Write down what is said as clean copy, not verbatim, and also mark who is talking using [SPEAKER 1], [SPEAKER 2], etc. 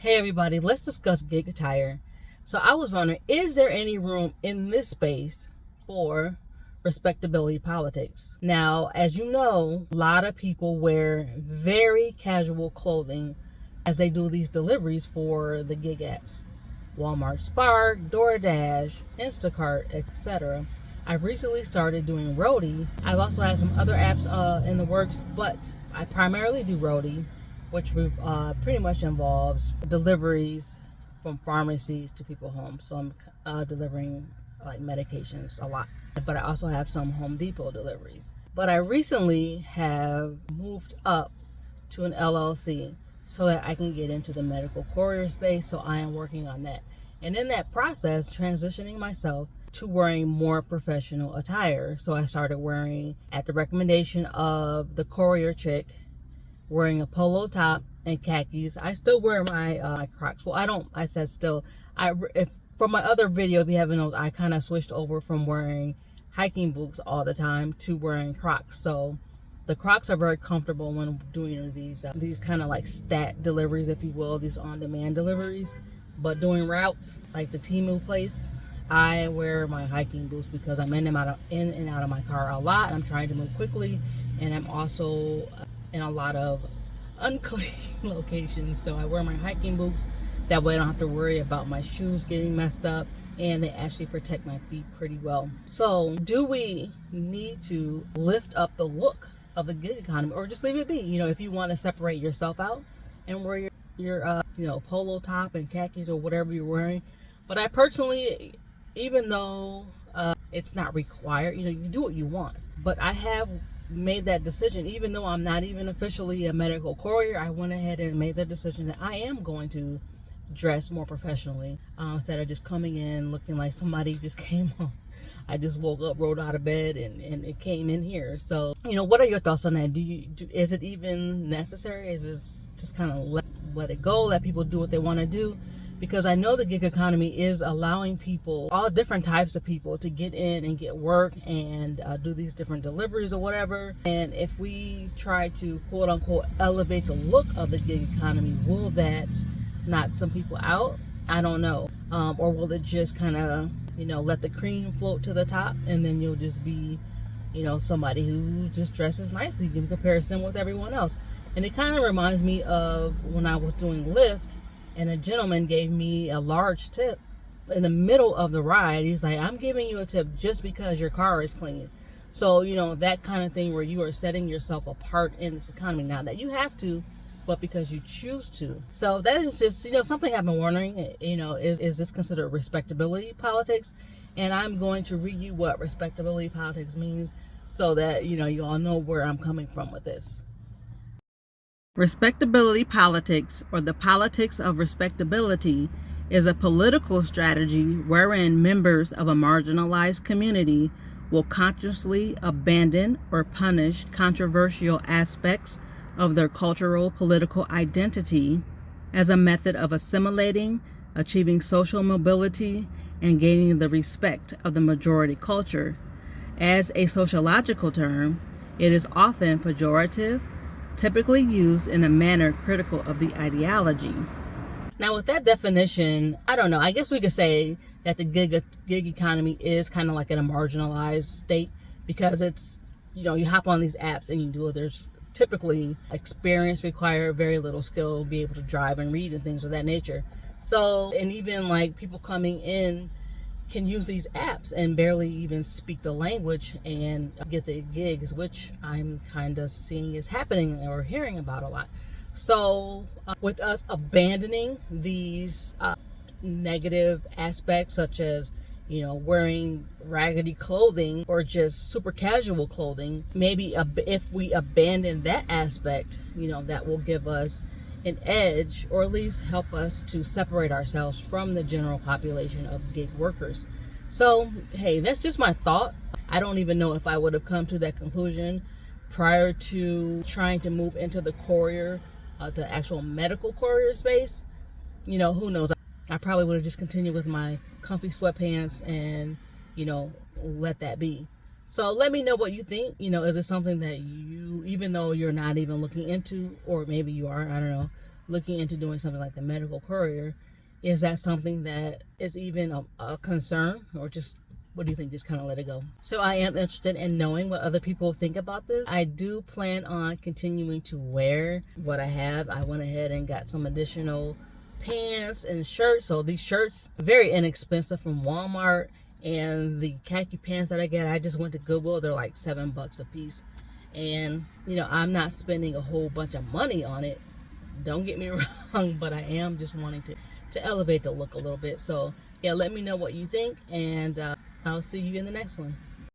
[SPEAKER 1] Hey everybody, let's discuss gig attire. So I was wondering, is there any room in this space for respectability politics? Now, as you know, a lot of people wear very casual clothing as they do these deliveries for the gig apps. Walmart Spark, DoorDash, Instacart, etc. I've recently started doing Roadie. I've also had some other apps in the works, but I primarily do Roadie, which pretty much involves deliveries from pharmacies to people's homes. So I'm delivering like medications a lot, but I also have some Home Depot deliveries. But I recently have moved up to an LLC so that I can get into the medical courier space. So I am working on that. And in that process, transitioning myself to wearing more professional attire. So I started wearing, at the recommendation of the courier chick, wearing a polo top and khakis. I still wear my Crocs. Well, I don't. I said still. From my other video, if you haven't noticed, I kind of switched over from wearing hiking boots all the time to wearing Crocs. So the Crocs are very comfortable when doing these kind of like stat deliveries, if you will, these on-demand deliveries. But doing routes like the Temu place, I wear my hiking boots because I'm in and out of my car a lot. I'm trying to move quickly, and I'm also in a lot of unclean locations. So I wear my hiking boots. That way I don't have to worry about my shoes getting messed up, and they actually protect my feet pretty well. So do we need to lift up the look of the gig economy, or just leave it be? If you want to separate yourself out and wear your polo top and khakis or whatever you're wearing. But I personally, even though it's not required, you do what you want. But I have made that decision, even though I'm not even officially a medical courier. I went ahead and made the decision that I am going to dress more professionally, instead of just coming in looking like somebody just came home. I just woke up, rolled out of bed, and it came in here. So, what are your thoughts on that? Is it even necessary? Is this just kind of let it go, let people do what they want to do? Because I know the gig economy is allowing people, all different types of people, to get in and get work and do these different deliveries or whatever. And if we try to, quote unquote, elevate the look of the gig economy, will that knock some people out? I don't know. Or will it just kind of, let the cream float to the top, and then you'll just be, somebody who just dresses nicely in comparison with everyone else? And it kind of reminds me of when I was doing Lyft, and a gentleman gave me a large tip in the middle of the ride. He's like, I'm giving you a tip just because your car is clean. So, that kind of thing where you are setting yourself apart in this economy. Not that you have to, but because you choose to. So that is just, something I've been wondering, is this considered respectability politics? And I'm going to read you what respectability politics means so that, you all know where I'm coming from with this. Respectability politics, or the politics of respectability, is a political strategy wherein members of a marginalized community will consciously abandon or punish controversial aspects of their cultural political identity as a method of assimilating, achieving social mobility, and gaining the respect of the majority culture. As a sociological term, it is often pejorative, typically used in a manner critical of the ideology. Now, with that definition, I don't know, I guess we could say that the gig economy is kind of like in a marginalized state, because it's, you hop on these apps and you do it. There's typically experience required, very little skill, be able to drive and read and things of that nature. So, and even like people coming in can use these apps and barely even speak the language and get the gigs, which I'm kind of seeing is happening or hearing about a lot. So with us abandoning these negative aspects, such as wearing raggedy clothing or just super casual clothing, maybe if we abandon that aspect, that will give us an edge, or at least help us to separate ourselves from the general population of gig workers. So, hey, that's just my thought. I don't even know if I would have come to that conclusion prior to trying to move into the courier, the actual medical courier space. Who knows? I probably would have just continued with my comfy sweatpants and, let that be. So let me know what you think. Is it something that you, even though you're not even looking into, or maybe you are, I don't know, looking into doing something like the medical courier. Is that something that is even a concern, or just, what do you think? Just kind of let it go. So I am interested in knowing what other people think about this. I do plan on continuing to wear what I have. I went ahead and got some additional pants and shirts. So these shirts, very inexpensive from Walmart. And the khaki pants that I get, I just went to Goodwill. They're like $7 a piece. And, you know, I'm not spending a whole bunch of money on it. Don't get me wrong, but I am just wanting to elevate the look a little bit. So, yeah, let me know what you think. And I'll see you in the next one.